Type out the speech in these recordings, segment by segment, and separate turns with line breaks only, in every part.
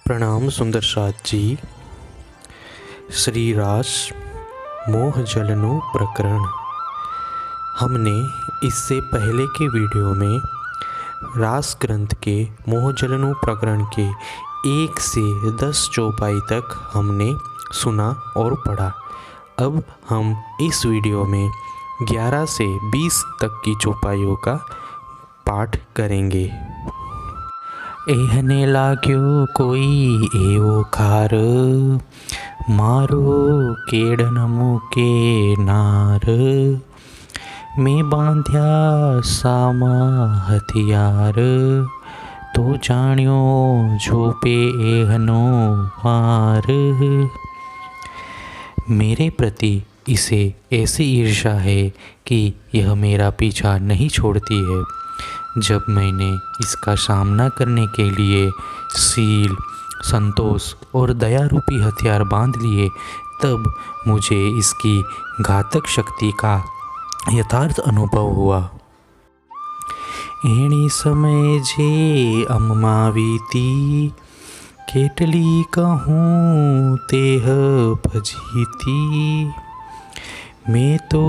प्रणाम सुंदर साथ जी। श्री रास मोह जलनो प्रकरण। हमने इससे पहले के वीडियो में रास ग्रंथ के मोह जलनो प्रकरण के 1 से 10 चौपाई तक हमने सुना और पढ़ा। अब हम इस वीडियो में 11 से 20 तक की चौपाइयों का पाठ करेंगे। एहने लाग्यो कोई एवो खार, मारो केड़न मुके नार। मैं बांध्या सामा हथियार, तो जान्यो झोपे एहनो मार। मेरे प्रति इसे ऐसी ईर्ष्या है कि यह मेरा पीछा नहीं छोड़ती है। जब मैंने इसका सामना करने के लिए शील, संतोष और दया रूपी हथियार बांध लिए, तब मुझे इसकी घातक शक्ति का यथार्थ अनुभव हुआ। एणी समय जे अम्मावीती, केटली कहूँ तेह भजीती। मैं तो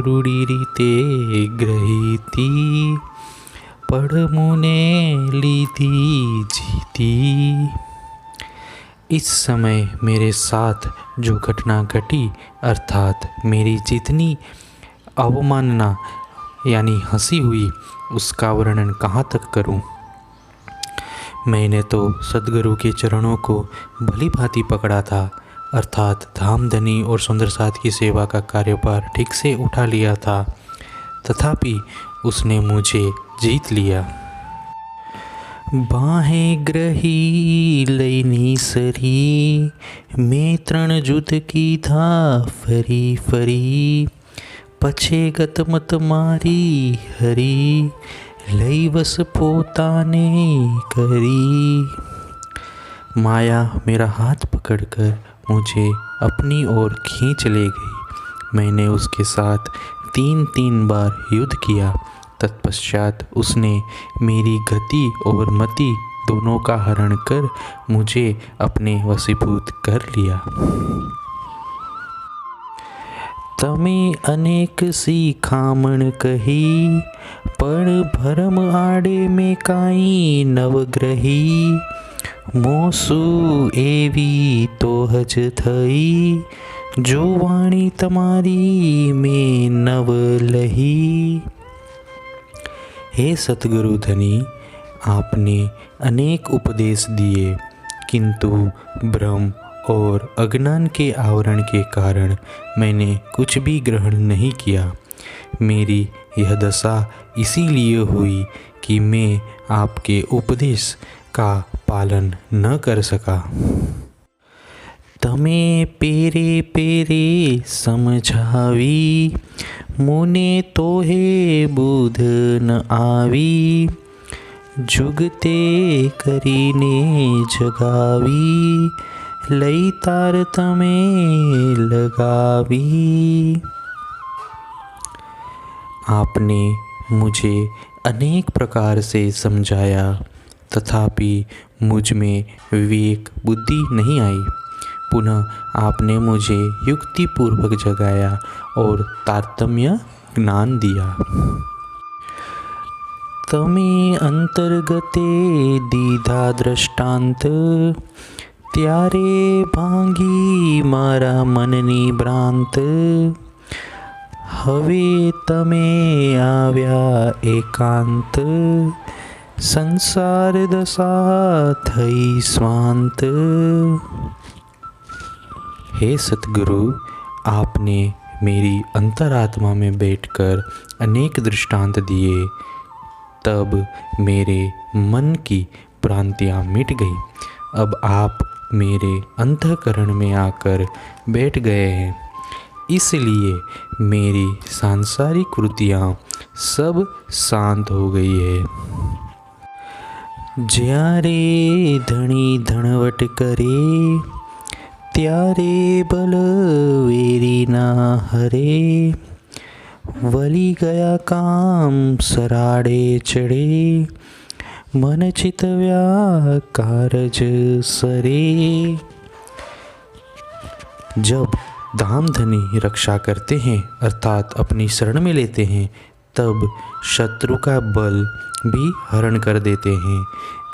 रूढ़ी रीते ग्रहीती, पढ़ मुने लीधी जीती। इस समय मेरे साथ जो घटना घटी, अर्थात मेरी जितनी अवमानना यानी हंसी हुई, उसका वर्णन कहाँ तक करूं। मैंने तो सद्गुरु के चरणों को भली भांति पकड़ा था, अर्थात धामधनी और सुंदर साथ की सेवा का कार्यभार ठीक से उठा लिया था, तथापि उसने मुझे जीत लिया। बाहें ग्रही लईनी सरी, मैं त्रण जुत की था फरी फरी। पछे गत मत मारी हरी, लई वस पोताने करी। माया मेरा हाथ पकड़कर मुझे अपनी ओर खींच ले गई। मैंने उसके साथ 3 बार युद्ध किया। तत्पश्चात उसने मेरी गति और मति दोनों का हरण कर मुझे अपने वशीभूत कर लिया। तमे अनेक सी खामण कही, पण भरम आड़े में काई नवग्रही। मोसु एवी तो हज थई, जो वाणी तमारी में नव लही। हे सतगुरु धनी, आपने अनेक उपदेश दिए, किंतु भ्रम और अज्ञान के आवरण के कारण मैंने कुछ भी ग्रहण नहीं किया। मेरी यह दशा इसीलिए हुई कि मैं आपके उपदेश का पालन न कर सका। तमे पेरे पेरे समझावी, मुने तोहे बुध न आवी। जुगते करीने जगावी, लई तार तमे लगावी। आपने मुझे अनेक प्रकार से समझाया, तथापि मुझ में विवेक बुद्धि नहीं आई। पुनः आपने मुझे युक्तिपूर्वक जगाया और तारतम्य ज्ञान दिया। तमे अंतर्गते दीधा दृष्टांत, त्यारे भांगी मारा मननी भ्रांत। हवे तमे आव्या एकांत, संसार दशा थई स्वांत। हे सतगुरु, आपने मेरी अंतरात्मा में बैठकर अनेक दृष्टांत दिए, तब मेरे मन की भ्रांतियाँ मिट गई। अब आप मेरे अंतःकरण में आकर बैठ गए हैं, इसलिए मेरी सांसारिक वृत्तियाँ सब शांत हो गई है। ज्यारे धनी धनवट करे, त्यारे बल वेरी ना हरे। वली गया काम सराड़े चढ़े, मन चित व्याकारज सरे। जब धामधनी रक्षा करते हैं अर्थात अपनी शरण में लेते हैं, तब शत्रु का बल भी हरण कर देते हैं,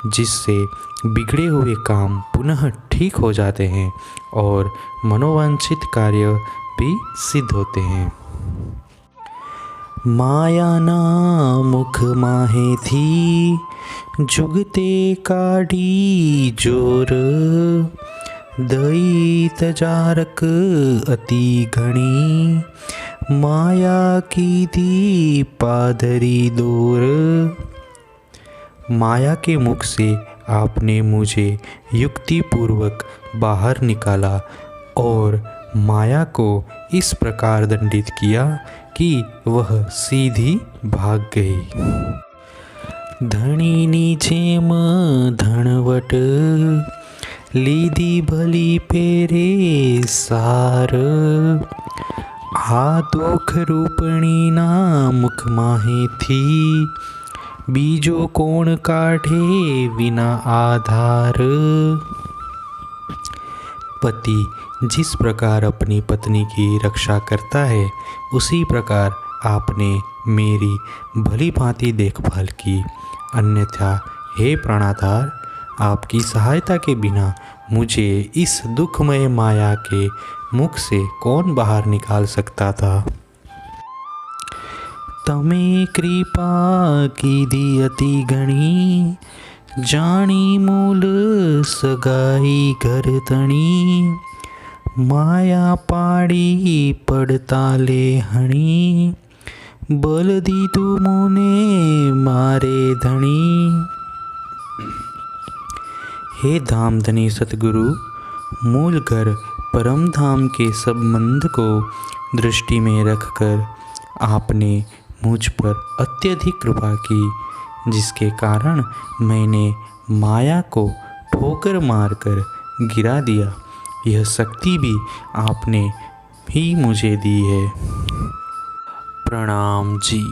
जिससे बिगड़े हुए काम पुनः ठीक हो जाते हैं और मनोवांछित कार्य भी सिद्ध होते हैं। माया ना मुख माहे थी, जुगते काढ़ी जोर। दई तजारक अति घनी, माया की दी पादरी दूर। माया के मुख से आपने मुझे युक्ति पूर्वक बाहर निकाला और माया को इस प्रकार दंडित किया कि वह सीधी भाग गई। धनी नीचेम धनवट, लीधी भली पेरे सार। आ दुख रूपणी ना मुख माहे थी, बीजो कोण काढ़े विना आधार। पति जिस प्रकार अपनी पत्नी की रक्षा करता है, उसी प्रकार आपने मेरी भली भांति देखभाल की। अन्यथा हे प्राणाधार, आपकी सहायता के बिना मुझे इस दुखमय माया के मुख से कौन बाहर निकाल सकता था। तमे कृपा की दी अति घनी, जानी मूल सगाई घर तणी। माया पाड़ी पड़ता ले हणी, बल दी तू मोने मारे धनी। हे धामधनी सतगुरु, मूल घर परम धाम के संबंध को दृष्टि में रखकर आपने मुझ पर अत्यधिक कृपा की, जिसके कारण मैंने माया को ठोकर मारकर गिरा दिया। यह शक्ति भी आपने ही मुझे दी है। प्रणाम जी।